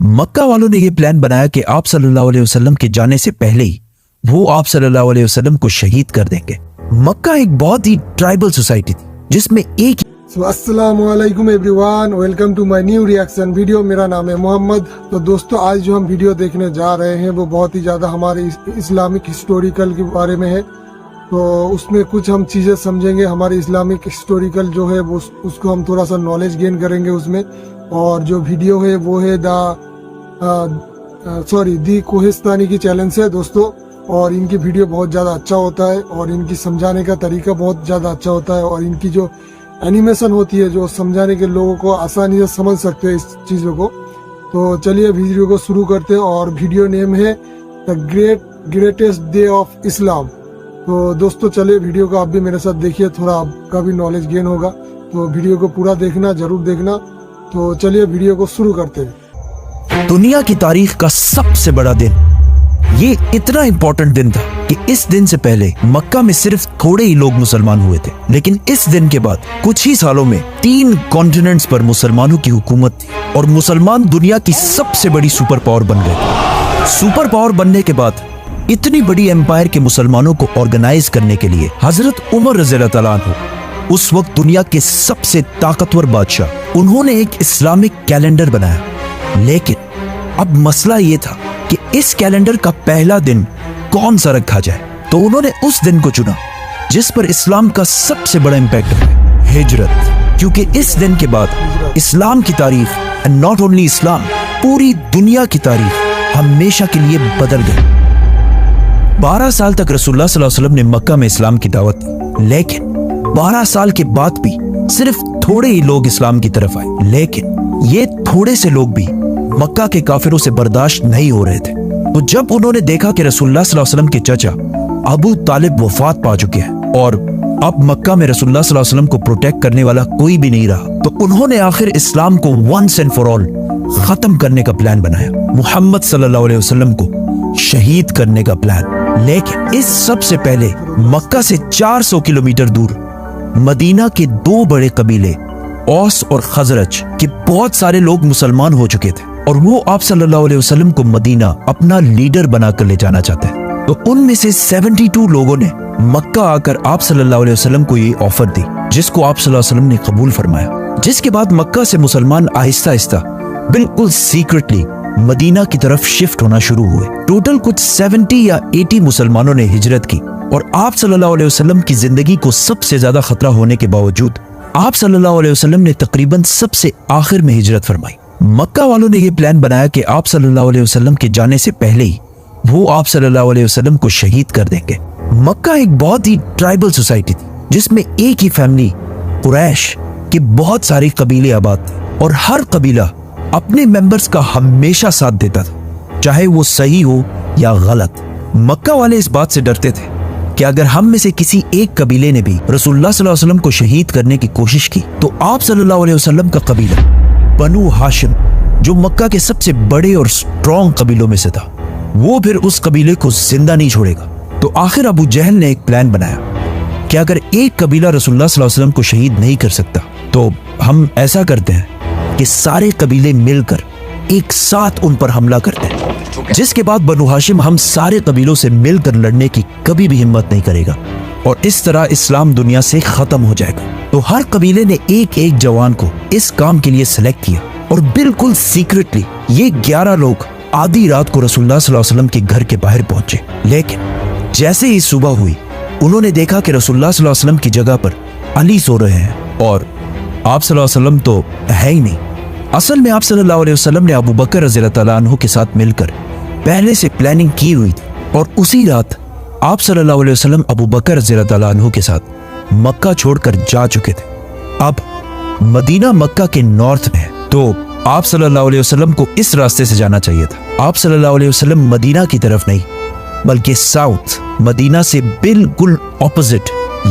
मक्का वालों ने यह प्लान बनाया कि आप सल्लल्लाहु अलैहि वसल्लम के जाने से पहले ही वो आप सल्लल्लाहु अलैहि वसल्लम को शहीद कर देंगे। मक्का एक बहुत ही ट्राइबल सोसाइटी थी जिसमें एक अस्सलामु अलैकुम everyone, welcome to my new reaction video. मेरा नाम है मोहम्मद। तो दोस्तों, आज जो हम वीडियो देखने जा रहे हैं वो बहुत ही ज़्यादा हमारे इस्लामिक हिस्टोरिकल के बारे में है। तो उसमें कुछ हम चीज़ें समझेंगे, हमारे इस्लामिक हिस्टोरिकल जो है वो उसको हम थोड़ा सा नॉलेज गेन करेंगे उसमें। और जो वीडियो है वो है दी कोहिस्तानी की चैनल से दोस्तों। और इनकी वीडियो बहुत ज़्यादा अच्छा होता है और इनकी समझाने का तरीका बहुत ज़्यादा अच्छा होता है। और इनकी जो एनिमेशन होती है जो समझाने के लोगों को आसानी से समझ सकते हैं इस चीज़ों को। तो चलिए वीडियो को शुरू करते हैं। और वीडियो नेम है the greatest day of Islam. तो दोस्तों चलिए वीडियो को आप भी मेरे साथ देखिए, थोड़ा आपका भी नॉलेज गेन होगा। तो वीडियो को पूरा देखना, जरूर देखना। तो चलिए वीडियो को शुरू करते हैं। दुनिया की तारीख का सबसे बड़ा दिन, ये इतना इंपॉर्टेंट दिन था कि इस दिन से पहले मक्का में सिर्फ थोड़े ही लोग मुसलमान हुए थे, लेकिन इस दिन के बाद कुछ ही सालों में 3 कॉन्टिनेंट्स पर मुसलमानों की हुकूमत थी और मुसलमान दुनिया की सबसे बड़ी सुपर पावर बन गए। सुपर पावर बनने के बाद इतनी बड़ी एम्पायर के मुसलमानों को ऑर्गेनाइज करने के लिए हजरत उमर रज़ियल्लाहु ताला अन्हु, उस वक्त दुनिया के सबसे ताकतवर बादशाह, उन्होंने एक इस्लामिक कैलेंडर बनाया। लेकिन अब मसला ये था कि इस कैलेंडर का पहला दिन कौन सा रखा जाए। तो उन्होंने उस दिन को चुना जिस पर इस्लाम का सबसे बड़ा इम्पैक्ट है, हिजरत। क्योंकि इस दिन के बाद इस्लाम की तारीख, एंड नॉट ओनली इस्लाम, पूरी दुनिया की तारीख हमेशा के लिए बदल गई। 12 साल तक रसूलुल्लाह सल्लल्लाहु अलैहि वसल्लम ने मक्का में इस्लाम की दावत दी, लेकिन 12 साल के बाद भी सिर्फ थोड़े ही लोग इस्लाम की तरफ आए। लेकिन ये थोड़े से लोग भी मक्का के काफिरों से बर्दाश्त नहीं हो रहे थे। तो जब उन्होंने देखा कि रसूलुल्लाह सल्लल्लाहु अलैहि वसल्लम के चाचा अबू तालिब वफात पा चुके हैं और अब मक्का में रसूलुल्लाह सल्लल्लाहु अलैहि वसल्लम को प्रोटेक्ट करने वाला कोई भी नहीं रहा, तो उन्होंने आखिर इस्लाम को वंस एंड फॉर ऑल खत्म करने का प्लान बनाया, मुहम्मद सल्लल्लाहु अलैहि वसल्लम को शहीद करने का प्लान। लेकिन इस सबसे पहले मक्का से 400 किलोमीटर दूर मदीना के 2 बड़े कबीले औस और खजरज के बहुत सारे लोग मुसलमान हो चुके थे और वो आप सल्लल्लाहु अलैहि वसल्लम को मदीना अपना लीडर बनाकर ले जाना चाहते हैं। तो उनमें से 72 लोगों ने मक्का आकर आप सल्लल्लाहु अलैहि वसल्लम को ये ऑफर दी, जिसको आप सल्लल्लाहु अलैहि वसल्लम ने कबूल फरमाया। जिसके बाद मक्का से मुसलमान आहिस्ता आहिस्ता बिल्कुल सीक्रेटली मदीना की तरफ शिफ्ट होना शुरू हुए। टोटल कुछ 70 या 80 मुसलमानों ने हिजरत की और आप सल्लल्लाहु अलैहि वसल्लम की जिंदगी को सबसे ज्यादा खतरा होने के बावजूद आप सल्लल्लाहु अलैहि वसल्लम ने तकरीबन सबसे आखिर में हिजरत फरमाई। मक्का वालों ने यह प्लान बनाया कि आप सल्लल्लाहु अलैहि वसल्लम के जाने से पहले ही वो आप सल्लल्लाहु अलैहि वसल्लम को शहीद कर देंगे। मक्का एक बहुत ही ट्राइबल सोसाइटी थी जिसमें एक ही फैमिली कुरैश के बहुत सारे कबीले आबाद थे और हर कबीला अपने मेंबर्स का हमेशा साथ देता था, चाहे वो सही हो या गलत। मक्का वाले इस बात से डरते थे कि अगर हम में से किसी एक कबीले ने भी रसूलुल्लाह सल्लल्लाहु अलैहि वसल्लम को शहीद करने की कोशिश की तो आप सल्लल्लाहु अलैहि वसल्लम का कबीला बनु हाशिम, जो मक्का के सबसे बड़े और स्ट्रॉन्ग कबीलों में से था, वो फिर उस कबीले को जिंदा नहीं छोड़ेगा। तो आखिर अबू जहल ने एक प्लान बनाया कि अगर एक कबीला रसूलुल्लाह सल्लल्लाहु अलैहि वसल्लम को शहीद नहीं कर सकता तो हम ऐसा करते हैं कि सारे कबीले मिलकर एक साथ उन पर हमला करते हैं, जिसके बाद बनु हाशिम हम सारे कबीलों से मिलकर लड़ने की कभी भी हिम्मत नहीं करेगा और इस तरह इस्लाम दुनिया से खत्म हो जाएगा। तो हर कबीले ने एक एक जवान को इस काम के लिए सिलेक्ट किया और बिल्कुल सीक्रेटली ये 11 लोग आधी रात को रसूलुल्लाह सल्लल्लाहु अलैहि वसल्लम के घर के बाहर पहुंचे। लेकिन जैसे ही सुबह हुई उन्होंने देखा कि रसूलुल्लाह सल्लल्लाहु अलैहि वसल्लम की जगह पर अली सो रहे हैं और आप सल्लल्लाहु अलैहि वसल्लम तो है ही नहीं। असल में आप सल्लल्लाहु अलैहि वसल्लम ने अबू बकर रज़ियल्लाहु ताला अन्हु के साथ मिलकर पहले से प्लानिंग की हुई थी और उसी रात आप सल्लल्लाहु अलैहि वसल्लम अबू बकर रज़ियल्लाहु ताला अन्हु के साथ मक्का छोड़कर जा चुके थे। अब मदीना मक्का के नॉर्थ में है, तो आप सल्लल्लाहु अलैहि वसल्लम को इस रास्ते से जाना चाहिए था। आप सल्लल्लाहु अलैहि वसल्लम मदीना की तरफ नहीं बल्कि साउथ मदीना से बिल्कुल ऑपोजिट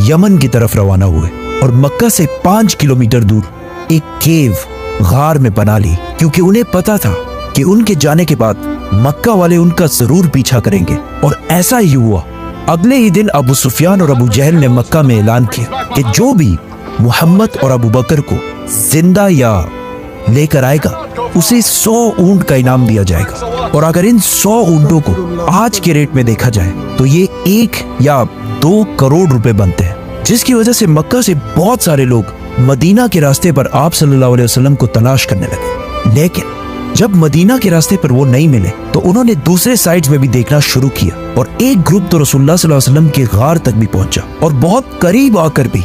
यमन की तरफ रवाना हुए और मक्का से 5 किलोमीटर दूर एक केव गार में बना ली, क्योंकि उन्हें पता था कि उनके जाने के बाद मक्का वाले उनका जरूर पीछा करेंगे। और ऐसा ही हुआ। अगले ही दिन अबू सुफियान और अबू जहल ने मक्का में ऐलान किया कि जो भी मुहम्मद और अबू बकर को जिंदा या लेकर आएगा उसे 100 ऊंट का इनाम दिया जाएगा। और अगर इन 100 ऊंटों को आज के रेट में देखा जाए तो ये 1 या 2 करोड़ रुपए बनते हैं, जिसकी वजह से मक्का से बहुत सारे लोग मदीना के रास्ते पर आप सल्लल्लाहु अलैहि वसल्लम को तलाश करने लगे। लेकिन जब मदीना के रास्ते पर वो नहीं मिले तो उन्होंने दूसरे साइड्स में भी देखना शुरू किया और एक ग्रुप तो रसूलुल्लाह सल्लल्लाहु अलैहि वसल्लम के गार तक भी पहुंचा और बहुत करीब आकर भी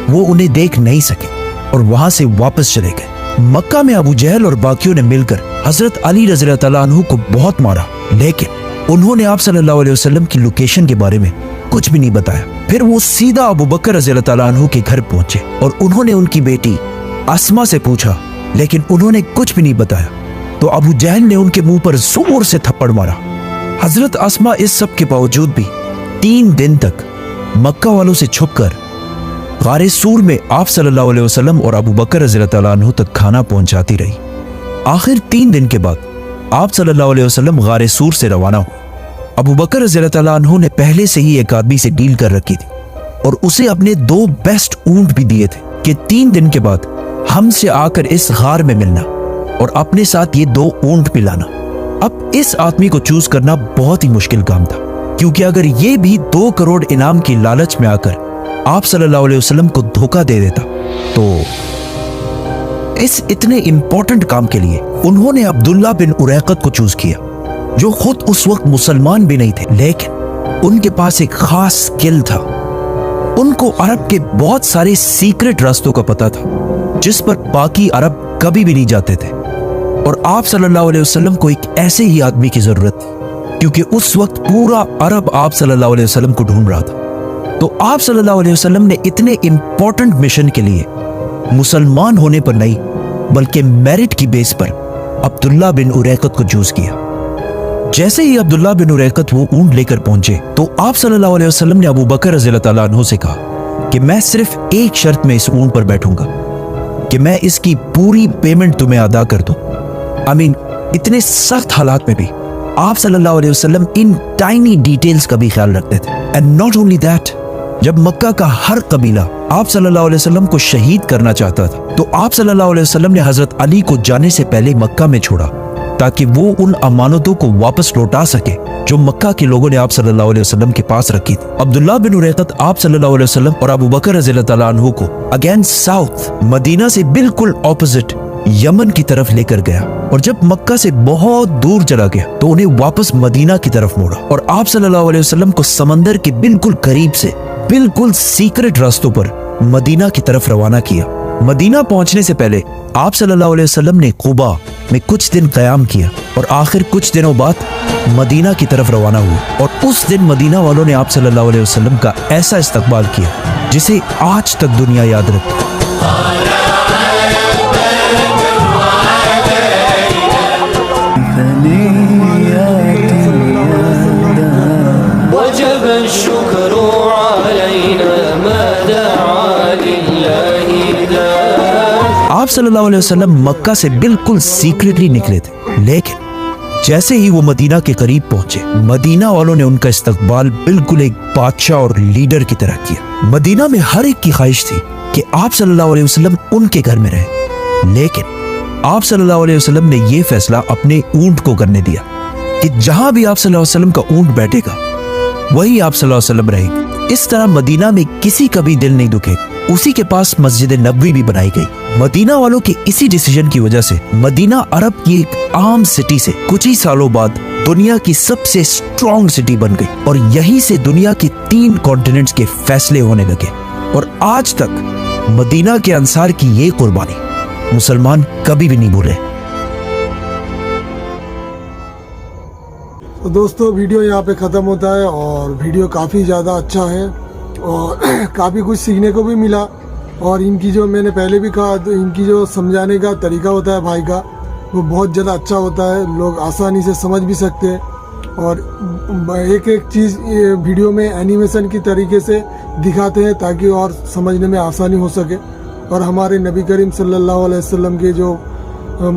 वो उन्हें देख नहीं सके और वहां से वापस चले गए। मक्का में अबू जहल और बाकियों ने मिलकर हजरत अली रज़ी अल्लाह अन्हु को बहुत मारा, लेकिन उन्होंने आप सल्लल्लाहु अलैहि वसल्लम की लोकेशन के बारे में कुछ भी नहीं बताया। फिर वो सीधा अबू बकर रज़ी अल्लाह अन्हु के घर पहुंचे और उन्होंने उनकी बेटी अस्मा से पूछा, लेकिन उन्होंने कुछ भी नहीं बताया। तो अबू जहल ने उनके मुंह पर जोर से थप्पड़ मारा। हजरत अस्मा इस सब के बावजूद भी 3 दिन तक मक्का वालों से छुपकर गारे सूर में आप सल्लल्लाहु अलैहि वसल्लम और अबू बकर रज़ी अल्लाह अन्हु तक खाना पहुंचाती रही। आखिर 3 दिन के बाद आप सल्लल्लाहु अलैहि वसल्लम गारे सूर से रवाना हुए। अबू बकर रज़ी अल्लाह अन्हु ने पहले से ही एक आदमी से डील कर रखी थी और उसे अपने 2 बेस्ट ऊंट भी दिए थे कि 3 दिन के बाद हमसे आकर इस गार में मिलना और अपने साथ ये 2 ऊंट भी लाना। अब इस आदमी को चूज करना बहुत ही मुश्किल काम था, क्योंकि अगर ये भी 2 करोड़ इनाम की लालच में आकर आप सल्लल्लाहु अलैहि वसल्लम को धोखा दे देता तो इस इतने इंपॉर्टेंट काम के लिए उन्होंने अब्दुल्ला बिन उरैकत को चूज किया, जो खुद उस वक्त मुसलमान भी नहीं थे, लेकिन उनके पास एक खास स्किल था। उनको अरब के बहुत सारे सीक्रेट रास्तों का पता था जिस पर बाकी अरब कभी भी नहीं जाते थे। और आप सल्लल्लाहु अलैहि वसल्लम को एक ऐसे ही आदमी की जरूरत थी, क्योंकि उस वक्त पूरा अरब आप सल्लल्लाहु अलैहि वसल्लम को ढूंढ रहा था। तो आप सल्लल्लाहु अलैहि वसल्लम ने इतने इंपॉर्टेंट मिशन के लिए मुसलमान होने पर नहीं बल्कि मेरिट की बेस पर अब्दुल्ला बिन उरैकत को चूज किया। जैसे ही अब्दुल्ला बिन उरैकत वो ऊंट लेकर पहुंचे तो आप सल्लल्लाहु अलैहि वसल्लम ने अबू बकर रज़ी अल्लाह अन्हु से कहा कि मैं सिर्फ एक शर्त में इस ऊंट पर बैठूंगा कि मैं इसकी पूरी पेमेंट तुम्हें अदा कर दूं। इतने सख्त हालात में भी आप सल्लल्लाहु अलैहि वसल्लम इन टाइनी डिटेल्स का भी ख्याल रखते थे। एंड नॉट ओनली दैट, जब मक्का का हर कबीला आप सल्लल्लाहु अलैहि वसल्लम को शहीद करना चाहता था तो आप सल्लल्लाहु अलैहि वसल्लम ने हजरत अली को जाने से पहले मक्का में छोड़ा ताकि वो उन अमानतों को वापस लौटा सके जो मक्का के लोगों ने आप सल्लल्लाहु अलैहि वसल्लम के पास रखी थी। अब्दुल्ला बिन उरैकत आप सल्लल्लाहु अलैहि वसल्लम और अबू बकर रज़ियल्लाहु अन्हु को अगेंस्ट साउथ मदीना से बिल्कुल ऑपोजिट यमन की तरफ लेकर गया और जब मक्का से बहुत दूर चला गया तो उन्हें वापस मदीना की तरफ मोड़ा और आप सल्लल्लाहु अलैहि वसल्लम को समंदर के बिल्कुल करीब से बिल्कुल सीक्रेट रास्तों पर मदीना की तरफ रवाना किया। मदीना पहुंचने से पहले आप सल्लल्लाहु अलैहि वसल्लम ने कुबा में कुछ दिन क़याम किया और आखिर कुछ दिनों बाद मदीना की तरफ रवाना हुए और उस दिन मदीना वालों ने आप सल्लल्लाहु अलैहि वसल्लम का ऐसा इस्तकबाल किया जिसे आज तक दुनिया याद रखती। आप सल्लल्लाहु अलैहि वसल्लम मक्का से बिल्कुल सीक्रेटली निकले थे, लेकिन जैसे ही वो मदीना के करीब पहुंचे मदीना वालों ने उनका इस्तकबाल बिल्कुल एक बादशाह और लीडर की तरह किया। मदीना में हर एक की ख्वाहिश थी कि आप सल्लल्लाहु अलैहि वसल्लम उनके घर में रहे, लेकिन आप सल्लल्लाहु अलैहि वसल्लम ने यह फैसला अपने ऊंट को करने दिया कि जहां भी आप सल्लल्लाहु अलैहि वसल्लम का ऊंट बैठेगा वही आप सल्लल्लाहु अलैहि वसल्लम रहेंगे। इस तरह मदीना में किसी का भी दिल नहीं दुखे। उसी के पास मस्जिद नबवी भी बनाई गई। मदीना वालों के इसी डिसीजन की वजह से मदीना अरब की एक आम सिटी से कुछ ही सालों बाद दुनिया की सबसे स्ट्रॉन्ग सिटी बन गई और यहीं से दुनिया के 3 कॉन्टिनेंट्स के फैसले होने लगे। और आज तक मदीना के अंसार की ये कुर्बानी मुसलमान कभी भी नहीं भूले। तो दोस्तों वीडियो यहाँ पे ख़त्म होता है और वीडियो काफ़ी ज़्यादा अच्छा है और काफ़ी कुछ सीखने को भी मिला। और इनकी जो मैंने पहले भी कहा तो इनकी जो समझाने का तरीका होता है भाई का वो बहुत ज़्यादा अच्छा होता है, लोग आसानी से समझ भी सकते हैं। और एक एक चीज़ वीडियो में एनिमेशन की तरीके से दिखाते हैं ताकि और समझने में आसानी हो सके। और हमारे नबी करीम सल्लल्लाहु अलैहि वसल्लम के जो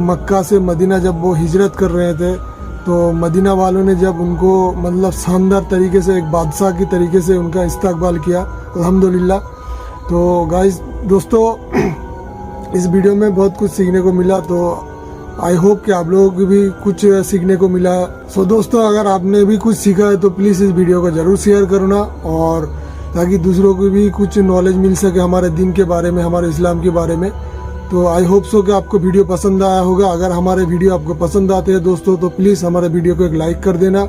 मक्का से मदीना जब वो हिजरत कर रहे थे तो मदीना वालों ने जब उनको मतलब शानदार तरीके से एक बादशाह की तरीके से उनका इस्तकबाल किया अल्हम्दुलिल्लाह। तो गाइस दोस्तों इस वीडियो में बहुत कुछ सीखने को मिला। तो आई होप कि आप लोगों को भी कुछ सीखने को मिला। सो दोस्तों, अगर आपने भी कुछ सीखा है तो प्लीज़ इस वीडियो को ज़रूर शेयर करना, और ताकि दूसरों को भी कुछ नॉलेज मिल सके हमारे दिन के बारे में, हमारे इस्लाम के बारे में। तो आई होप सो कि आपको वीडियो पसंद आया होगा। अगर हमारे वीडियो आपको पसंद आते हैं दोस्तों तो प्लीज़ हमारे वीडियो को एक लाइक कर देना,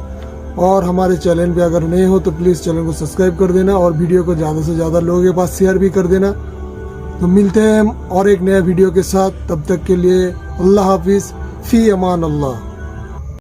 और हमारे चैनल पे अगर नए हो तो प्लीज़ चैनल को सब्सक्राइब कर देना, और वीडियो को ज़्यादा से ज़्यादा लोगों के पास शेयर भी कर देना। तो मिलते हैं और एक नया वीडियो के साथ, तब तक के लिए अल्लाह हाफिज़, फ़ी अमान अल्लाह।